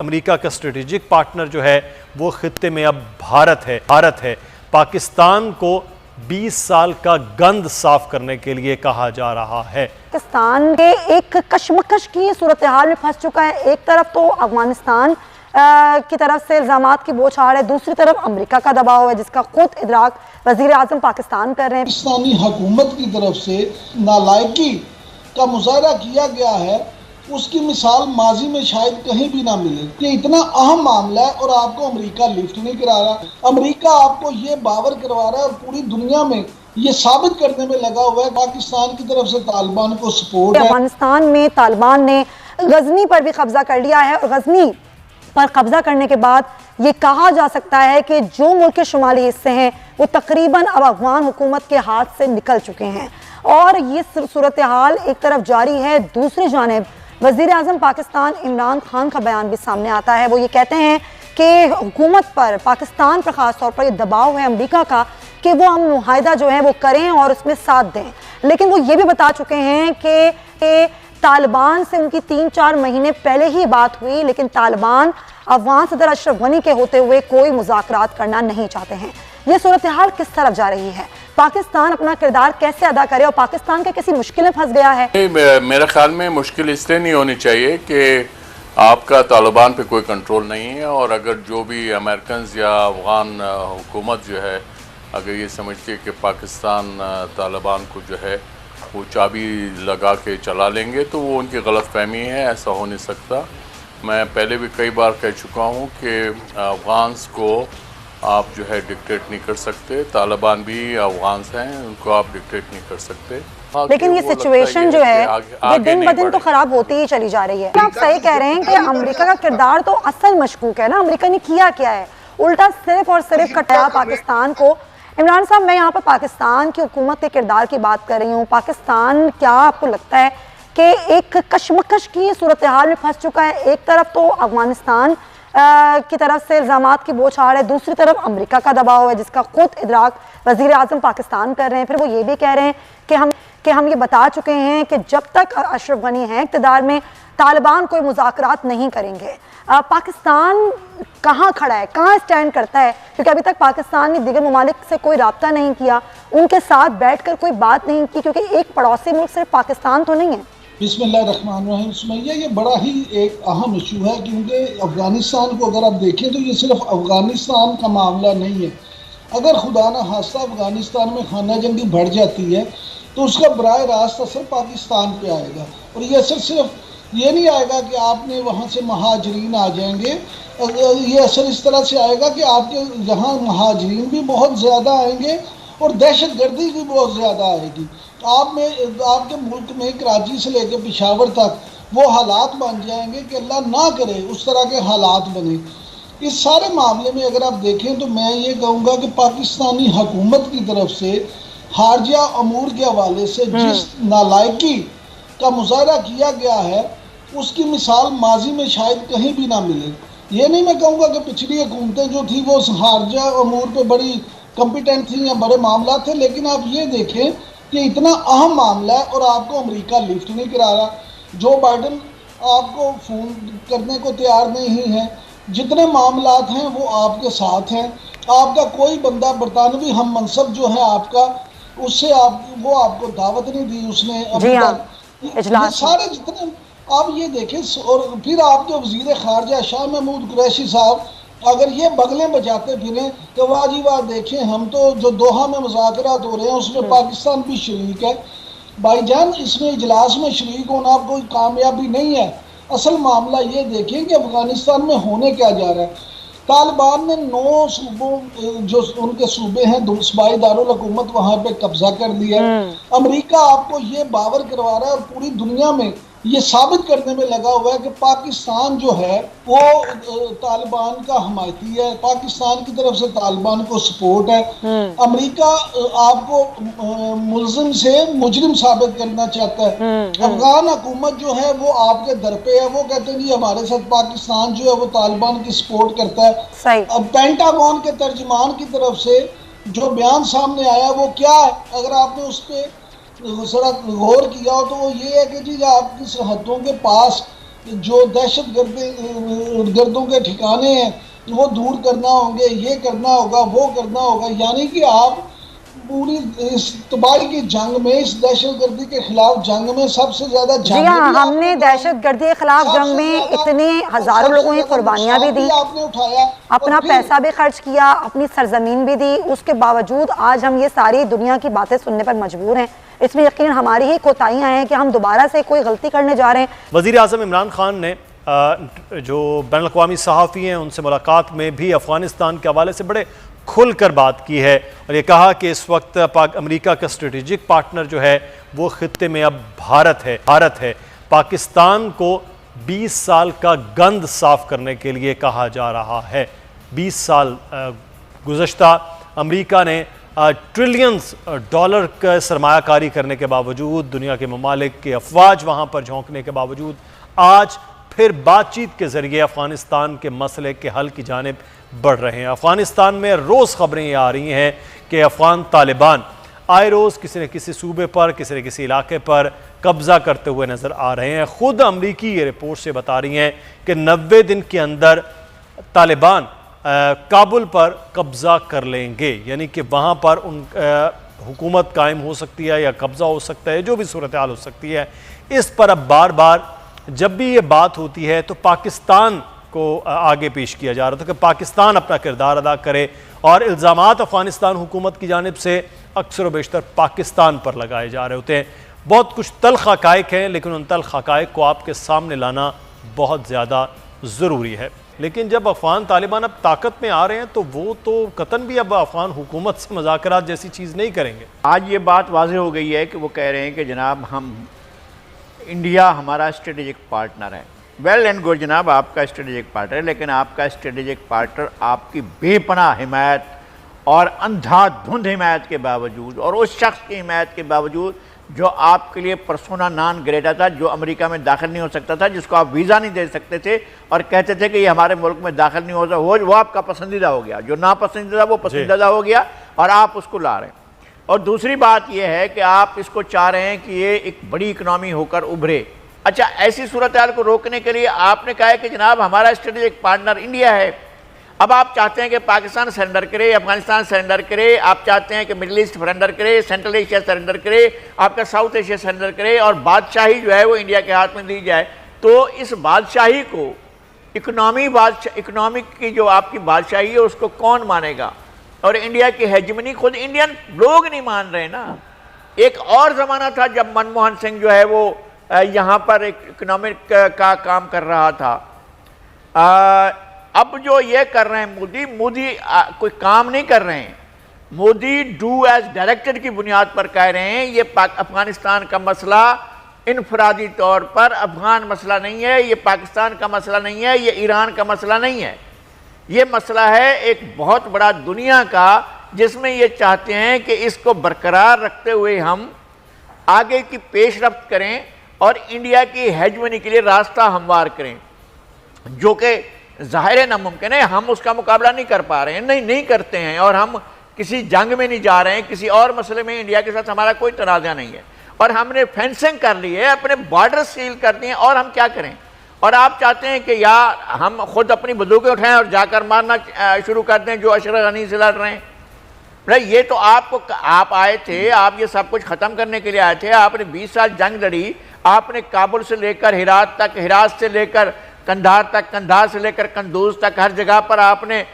America का strategic partner जो है वो खित्ते में अब भारत है। पाकिस्तान को 20 साल का गंद साफ करने के लिए कहा जा रहा है। पाकिस्तान के एक कशमकश की सूरत हाल में फंस चुका है। एक तरफ तो अफगानिस्तान की तरफ से इल्जामात की बौछार है, दूसरी तरफ अमेरिका का दबाव है जिसका खुद इदराक वजीर आजम पाकिस्तान कर रहे हैं। पाकिस्तानी हुकूमत की तरफ से नालायकी का मुजाहरा किया गया है, उसकी मिसाल माजी में शायद कहीं भी ना मिले। ये इतना अहम मामला है और आपको अमेरिका लिफ्ट नहीं करा रहा। अमेरिका आपको ये बावर करवा रहा है और पूरी दुनिया में ये साबित करने में लगा हुआ है पाकिस्तान की तरफ से तालिबान को सपोर्ट है। अफगानिस्तान में तालिबान ने गजनी पर भी कब्जा कर लिया है और गजनी पर कब्जा करने के बाद ये कहा जा सकता है कि जो मुल्क के शुमाली हिस्से हैं वो तकरीबन अब अफगान हुकूमत के हाथ से निकल चुके हैं और ये सूरत हाल एक तरफ जारी है। दूसरी जानिब वज़ीर आज़म पाकिस्तान इमरान खान का बयान भी सामने आता है। वो ये कहते हैं कि हुकूमत पर, पाकिस्तान पर ख़ास तौर पर ये दबाव है अमेरिका का कि वो हम मुआहिदा जो है वो करें और उसमें साथ दें। लेकिन वो ये भी बता चुके हैं कि तालिबान से उनकी 3-4 महीने पहले ही बात हुई, लेकिन तालिबान अफगान सदर अशरफ गनी के होते हुए कोई मुज़ाकरात करना नहीं चाहते हैं। ये सूरत हाल किस तरफ जा रही है? पाकिस्तान अपना किरदार कैसे अदा करे और पाकिस्तान के किसी मुश्किल में फंस गया है? मेरे ख्याल में मुश्किल इसलिए नहीं होनी चाहिए कि आपका तालिबान पे कोई कंट्रोल नहीं है और अगर जो भी अमेरिकन या अफगान हुकूमत जो है अगर ये समझती है कि पाकिस्तान तालिबान को जो है वो चाबी लगा के चला लेंगे तो वो उनकी गलत फहमी है, ऐसा हो नहीं सकता। मैं पहले भी कई बार कह चुका हूँ कि अफगान्स को आप जो है डिक्टेट नहीं कर सकते, तालिबान भी अफगान्स हैं, उनको आप डिक्टेट नहीं कर सकते। लेकिन ये सिचुएशन जो है ये दिन ब दिन तो खराब होती ही चली जा रही है। आप सही कह रहे हैं कि अमेरिका का किरदार तो असल मशकूक है ना। अमेरिका ने किया क्या है? उल्टा सिर्फ और सिर्फ कटाया पाकिस्तान को। इमरान साहब, मैं यहाँ पर पाकिस्तान की हुकूमत के किरदार की बात कर रही हूँ। पाकिस्तान क्या आपको लगता है कि एक कशमकश की सूरत हाल में फंस चुका है? एक तरफ तो अफगानिस्तान की तरफ से इल्जामात की बौछार है, दूसरी तरफ अमेरिका का दबाव है जिसका खुद इदराक वज़ीर आज़म पाकिस्तान कर रहे हैं। फिर वो ये भी कह रहे हैं कि हम ये बता चुके हैं कि जब तक अशरफ गनी हैं इक़्तिदार में तालिबान कोई मुज़ाकरात नहीं करेंगे। पाकिस्तान कहाँ खड़ा है, कहाँ स्टैंड करता है? क्योंकि अभी तक पाकिस्तान ने दीगर ममालिक से कोई रब्ता नहीं किया, उनके साथ बैठकर कोई बात नहीं की, क्योंकि एक पड़ोसी मुल्क सिर्फ पाकिस्तान तो नहीं है। बिस्मिल्लाहिर्रहमानिर्रहीम। सुमैया, ये बड़ा ही एक अहम इशू है क्योंकि अफ़गानिस्तान को अगर आप देखें तो ये सिर्फ अफ़गानिस्तान का मामला नहीं है। अगर खुदा न खास्ता अफ़गानिस्तान में खाना जंगी बढ़ जाती है तो उसका बराह रास्त असर पाकिस्तान पे आएगा और ये असर सिर्फ ये नहीं आएगा कि आपने वहाँ से महाजरीन आ जाएंगे, ये असर इस तरह से आएगा कि आपके यहाँ महाजरीन भी बहुत ज़्यादा आएंगे और दहशत गर्दी भी बहुत ज़्यादा आएगी। आपके मुल्क में कराची से लेकर पेशावर तक वो हालात बन जाएंगे कि अल्लाह ना करे उस तरह के हालात बने। इस सारे मामले में अगर आप देखें तो मैं ये कहूँगा कि पाकिस्तानी हुकूमत की तरफ से खारजा अमूर के हवाले से जिस नालायकी का मुजाहरा किया गया है उसकी मिसाल माजी में शायद कहीं भी ना मिले। ये नहीं मैं कहूँगा कि पिछली हुकूमतें जो थी वो खारजा अमूर पे बड़ी कॉम्पिटेंट थी या बड़े मामला थे, लेकिन आप ये देखें कि इतना अहम मामला है और आपको अमेरिका लिफ्ट नहीं करा रहा। जो बाइडन आपको फ़ोन करने को तैयार नहीं है। जितने मामलात हैं वो आपके साथ हैं। आपका कोई बंदा बरतानवी हम मनसब जो है आपका उससे वो आपको दावत नहीं दी उसने अभी तक। ये सारे जितने आप ये देखें और फिर आपके वज़ीर ख़ारजा शाह महमूद कुरैशी साहब अगर ये बगलें बजाते फिरें तो वाह जी वाह, देखें हम तो जो दोहा में मुज़ाकरात हो रहे हैं उसमें पाकिस्तान भी शरीक है। भाईजान, इसमें इजलास में शरीक होना कोई कामयाबी नहीं है। असल मामला ये देखें कि अफ़गानिस्तान में होने क्या जा रहा है। तालिबान ने 9 सूबों जो उनके सूबे हैं सूबाई दारुल हुकूमत वहाँ पे कब्जा कर लिया है। अमेरिका आपको ये बावर करवा रहा है और पूरी दुनिया में ये साबित करने में लगा हुआ है कि पाकिस्तान जो है वो तालिबान का हमायती है, पाकिस्तान की तरफ से तालिबान को सपोर्ट है। अमेरिका आपको मुल्जिम से मुजरिम साबित करना चाहता है। अफगान हुकूमत जो है वो आपके दर पे है, वो कहते हैं जी हमारे साथ पाकिस्तान जो है वो तालिबान की सपोर्ट करता है। अब पेंटागन के तर्जमान की तरफ से जो बयान सामने आया वो क्या है, अगर आपने उस पर जरा गौर किया हो तो वो ये है कि जी आपकी सरहदों के पास जो दहशत गर्दों के ठिकाने हैं वो दूर करना होंगे, ये करना होगा, वो करना होगा। यानी कि आप पूरी इस तबाही की जंग में, इस दहशतगर्दी के खिलाफ जंग में सबसे ज्यादा जी हाँ, हमने दहशतगर्दी के खिलाफ जंग में इतने हजारों लोगों ने कुर्बानियां भी दी, आपने उठाया, अपना पैसा भी खर्च किया, अपनी सरजमीन भी दी। उसके बावजूद आज हम ये सारी दुनिया की बातें सुनने पर मजबूर हैं। इसमें यकीन हमारी ही कोताहियां हैं कि हम दोबारा से कोई गलती करने जा रहे हैं। वज़ीर आज़म इमरान खान ने जो बैनुल अक़वामी सहाफ़ी हैं उनसे मुलाकात में भी अफ़गानिस्तान के हवाले से बड़े खुल कर बात की है और ये कहा कि इस वक्त अमेरिका का स्ट्रेटेजिक पार्टनर जो है वो ख़ित्ते में अब भारत है। पाकिस्तान को 20 साल का गंद साफ़ करने के लिए कहा जा रहा है। 20 साल गुज़श्ता अमेरिका ने ट्रिलियंस डॉलर का सरमायाकारी करने के बावजूद, दुनिया के ममालिक के अफवाज वहाँ पर झोंकने के बावजूद, आज फिर बातचीत के ज़रिए अफ़गानिस्तान के मसले के हल की जानिब बढ़ रहे हैं। अफ़गानिस्तान में रोज़ ख़बरें ये आ रही हैं कि अफ़गान तालिबान आए रोज़ किसी न किसी सूबे पर, किसी न किसी इलाके पर कब्ज़ा करते हुए नज़र आ रहे हैं। ख़ुद अमरीकी ये रिपोर्ट से बता रही हैं कि 90 दिन के अंदर तालिबान काबुल पर कब्ज़ा कर लेंगे, यानी कि वहाँ पर हुकूमत कायम हो सकती है या कब्ज़ा हो सकता है, जो भी सूरत हाल हो सकती है। इस पर अब बार बार जब भी ये बात होती है तो पाकिस्तान को आगे पेश किया जा रहा था कि पाकिस्तान अपना किरदार अदा करे और इल्ज़ामात अफ़गानिस्तान हुकूमत की जानिब से अक्सर व बेशतर पाकिस्तान पर लगाए जा रहे होते हैं। बहुत कुछ तल्ख़ हक़ाइक़ हैं, लेकिन उन तल्ख़ हक़ाइक़ को आपके सामने लाना बहुत ज़्यादा ज़रूरी है। लेकिन जब अफ़गान तालिबान अब ताकत में आ रहे हैं तो वो तो कतन भी अब अफ़गान हुकूमत से मुज़ाकरात जैसी चीज़ नहीं करेंगे। आज ये बात वाज़ेह हो गई है कि वो कह रहे हैं कि जनाब हम इंडिया हमारा स्ट्रेटेजिक पार्टनर है। वेल एंड गुड जनाब, आपका स्ट्रेटेजिक पार्टनर है, लेकिन आपका स्ट्रेटेजिक पार्टनर आपकी बेपनाह हिमायत और अंधाधुंध हिमायत के बावजूद और उस शख्स की हिमायत के बावजूद जो आपके लिए पर्सोना नॉन ग्रेटा था, जो अमेरिका में दाखिल नहीं हो सकता था, जिसको आप वीज़ा नहीं दे सकते थे और कहते थे कि ये हमारे मुल्क में दाखिल नहीं हो सकता, वो आपका पसंदीदा हो गया। जो नापसंदीदा वो पसंदीदा हो गया और आप उसको ला रहे हैं। और दूसरी बात यह है कि आप इसको चाह रहे हैं कि ये एक बड़ी इकनॉमी होकर उभरे। अच्छा, ऐसी सूरत हाल को रोकने के लिए आपने कहा है कि जनाब हमारा स्ट्रेटेजिक पार्टनर इंडिया है। अब आप चाहते हैं कि पाकिस्तान सरेंडर करे, अफगानिस्तान सरेंडर करे, आप चाहते हैं कि मिडिल ईस्ट सरेंडर करे, सेंट्रल एशिया सरेंडर करे, आपका साउथ एशिया सरेंडर करे और बादशाही जो है वो इंडिया के हाथ में दी जाए। तो इस बादशाही को इकनॉमिक की जो आपकी बादशाही है उसको कौन मानेगा? और इंडिया की हेजमनी खुद इंडियन लोग नहीं मान रहे ना। एक और ज़माना था जब मनमोहन सिंह जो है वो यहाँ पर एक इकनॉमिक का काम कर रहा था। अब जो ये कर रहे हैं मोदी कोई काम नहीं कर रहे हैं। मोदी डू एज डायरेक्टेड की बुनियाद पर कह रहे हैं ये अफगानिस्तान का मसला इनफरादी तौर पर अफगान मसला नहीं है, ये पाकिस्तान का मसला नहीं है, ये ईरान का मसला नहीं है, ये मसला है एक बहुत बड़ा दुनिया का, जिसमें ये चाहते हैं कि इसको बरकरार रखते हुए हम आगे की पेशरफ्त करें और इंडिया की हेजमनी के लिए रास्ता हमवार करें, जो कि ज़ाहिर नामुमकिन है। हम उसका मुकाबला नहीं कर पा रहे हैं, नहीं करते हैं, और हम किसी जंग में नहीं जा रहे हैं, किसी और मसले में इंडिया के साथ हमारा कोई तनाज़ा नहीं है, और हमने फेंसिंग कर ली है, अपने बॉर्डर सील कर दिए, और हम क्या करें? और आप चाहते हैं कि या हम खुद अपनी बंदूकें उठाएं और जाकर मारना शुरू कर दें जो अशरफ गनी से लड़ रहे हैं। ये तो आप आए थे, आप ये सब कुछ ख़त्म करने के लिए आए थे। आपने 20 साल जंग लड़ी, आपने काबुल से लेकर हिरात तक, हिरात से लेकर कंधार तक, कंधार से लेकर कंदूज तक, हर जगह पर आपने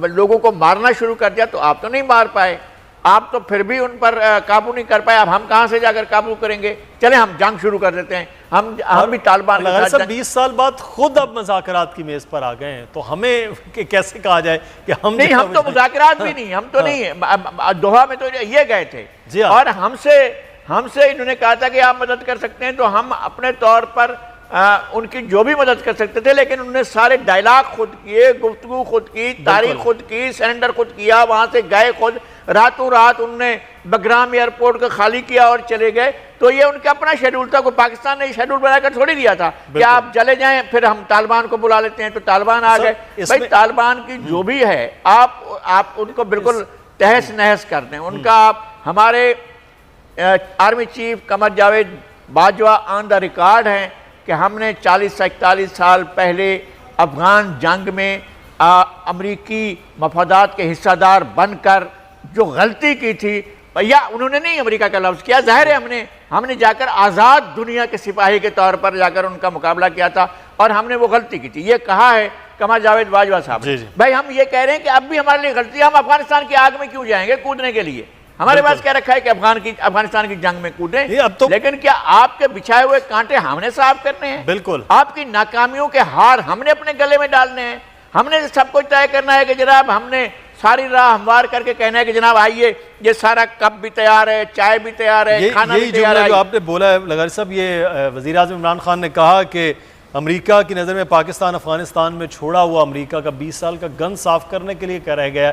लोगों को मारना शुरू कर दिया। तो आप तो नहीं मार पाए, आप तो फिर भी उन पर काबू नहीं कर पाए। अब हम कहाँ से जाकर काबू करेंगे? चले हम जंग शुरू कर देते हैं, हम भी तालिबान के साथ। 20 साल बाद खुद अब मुज़ाकरात की मेज़ पर आ गए हैं, तो हमें कैसे कहा जाए कि हम नहीं, हम तो मुज़ाकरात भी नहीं, हम तो नहीं, दोहा में तो ये गए थे और हमसे इन्होंने कहा था कि आप मदद कर सकते हैं, तो हम अपने तौर पर उनकी जो भी मदद कर सकते थे, लेकिन उन्होंने सारे डायलॉग खुद किए, गुफ्तगू खुद की, तारीख खुद की, सरेंडर खुद किया, वहां से गए खुद, रातों रात उन्होंने बगराम एयरपोर्ट को खाली किया और चले गए। तो ये उनका अपना शेड्यूल था, कोई पाकिस्तान ने शेड्यूल बनाकर थोड़ी दिया था कि आप चले जाएं, फिर हम तालिबान को बुला लेते हैं। तो तालिबान आ गए। भाई तालिबान की जो भी है आप उनको बिल्कुल तहस नहस कर दें। उनका आप हमारे army chief Qamar Javed Bajwa on the record हैं कि हमने 40 से 41 साल पहले अफगान जंग में अमरीकी मफादात के हिस्सेदार बनकर जो गलती की थी, भैया उन्होंने नहीं अमेरिका का लफ्ज़ किया, जाहिर है हमने जाकर आज़ाद दुनिया के सिपाही के तौर पर जाकर उनका मुकाबला किया था और हमने वो गलती की थी। ये कहा है कमर जावेद बाजवा साहब। भाई हम ये कह रहे हैं कि अब भी हमारे लिए गलती है, हम अफगानिस्तान की आग में क्यों जाएंगे कूदने के लिए? हमारे पास क्या रखा है कि अफगानिस्तान की जंग में कूदें? अब तो लेकिन क्या आपके बिछाए हुए कांटे हमने साफ करने हैं? बिल्कुल। आपकी नाकामियों के हार हमने अपने गले में डालने हैं। हमने सब कुछ तय करना है कि जनाब हमने सारी राह हमवार करके कहना है कि जनाब आइए, ये सारा कप भी तैयार है, चाय भी तैयार है, खाना भी तैयार है। जो आपने बोला है लगारी साहब, ये वज़ीर आज़म इमरान खान ने कहा कि अमेरिका की नज़र में पाकिस्तान अफगानिस्तान में छोड़ा हुआ अमेरिका का 20 साल का गन साफ करने के लिए कह रह गया।